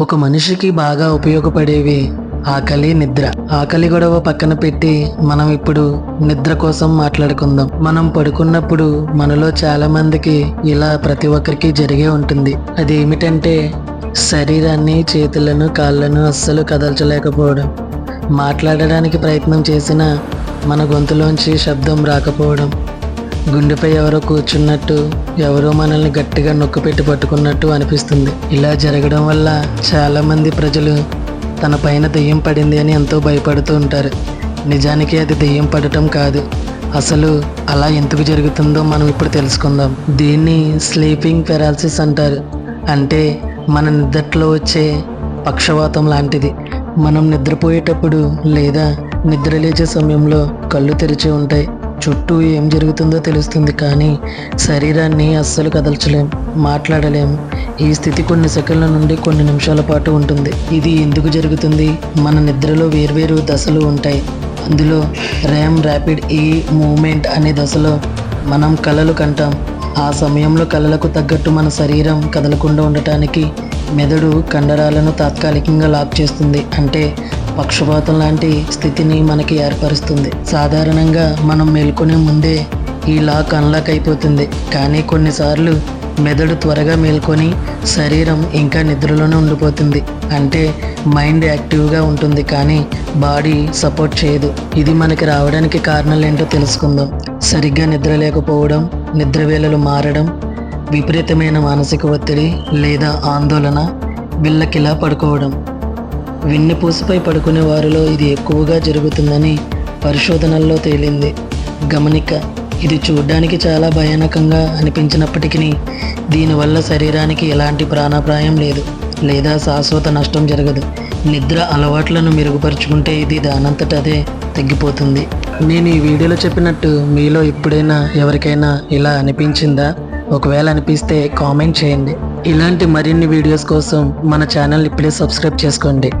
ఒక మనిషికి బాగా ఉపయోగపడేవి ఆకలి, నిద్ర. ఆకలి గొడవ పక్కన పెట్టి మనం ఇప్పుడు నిద్ర కోసం మాట్లాడుకుందాం. మనం పడుకున్నప్పుడు మనలో చాలా మందికి ఇలా ప్రతి ఒక్కరికి జరిగే ఉంటుంది. అది ఏమిటంటే శరీరాన్ని, చేతులను, కాళ్ళను అస్సలు కదల్చలేకపోవడం. మాట్లాడడానికి ప్రయత్నం చేసినా మన గొంతులోంచి శబ్దం రాకపోవడం. గుండెపై ఎవరో కూర్చున్నట్టు, ఎవరో మనల్ని గట్టిగా నొక్కిపెట్టి పట్టుకున్నట్టు అనిపిస్తుంది. ఇలా జరగడం వల్ల చాలామంది ప్రజలు తన పైన దెయ్యం పడింది అని ఎంతో భయపడుతూ ఉంటారు. నిజానికి అది దెయ్యం పడటం కాదు. అసలు అలా ఎందుకు జరుగుతుందో మనం ఇప్పుడు తెలుసుకుందాం. దీన్ని స్లీపింగ్ పెరాలసిస్ అంటారు. అంటే మన నిద్రలో వచ్చే పక్షవాతం లాంటిది. మనం నిద్రపోయేటప్పుడు లేదా నిద్ర లేచే సమయంలో కళ్ళు తెరిచి ఉంటాయి. చుట్టూ ఏం జరుగుతుందో తెలుస్తుంది, కానీ శరీరాన్ని అస్సలు కదల్చలేం, మాట్లాడలేం. ఈ స్థితి కొన్ని సెకండ్ల నుండి కొన్ని నిమిషాల పాటు ఉంటుంది. ఇది ఎందుకు జరుగుతుంది? మన నిద్రలో వేర్వేరు దశలు ఉంటాయి. అందులో REM ర్యాపిడ్ ఈ మూమెంట్ అనే దశలో మనం కలలు కంటాం. ఆ సమయంలో కలలకు తగ్గట్టు మన శరీరం కదలకుండా ఉండటానికి మెదడు కండరాలను తాత్కాలికంగా లాక్ చేస్తుంది. అంటే పక్షపాతం లాంటి స్థితిని మనకి ఏర్పరుస్తుంది. సాధారణంగా మనం మేల్కొనే ముందే ఈ లాక్ అన్లాక్ అయిపోతుంది. కానీ కొన్నిసార్లు మెదడు త్వరగా మేల్కొని శరీరం ఇంకా నిద్రలోనే ఉండిపోతుంది. అంటే మైండ్ యాక్టివ్గా ఉంటుంది, కానీ బాడీ సపోర్ట్ చేయదు. ఇది మనకి రావడానికి కారణాలు ఏంటో తెలుసుకుందాం. సరిగ్గా నిద్ర లేకపోవడం, నిద్ర వేళలు మారడం, విపరీతమైన మానసిక ఒత్తిడి లేదా ఆందోళన, విల్లకిలా పడుకోవడం. వెన్నుపూసపై పడుకునే వారిలో ఇది ఎక్కువగా జరుగుతుందని పరిశోధనల్లో తేలింది. గమనిక: ఇది చూడ్డానికి చాలా భయానకంగా అనిపించినప్పటికీ దీనివల్ల శరీరానికి ఎలాంటి ప్రాణాపాయం లేదు లేదా శాశ్వత నష్టం జరగదు. నిద్ర అలవాట్లను మెరుగుపరుచుకుంటే ఇది దానంతట అదే తగ్గిపోతుంది. నేను ఈ వీడియోలో చెప్పినట్టు మీలో ఎప్పుడైనా ఎవరికైనా ఇలా అనిపించిందా? ఒకవేళ అనిపిస్తే కామెంట్ చేయండి. ఇలాంటి మరిన్ని వీడియోస్ కోసం మన ఛానల్ ఇప్పుడే సబ్స్క్రైబ్ చేసుకోండి.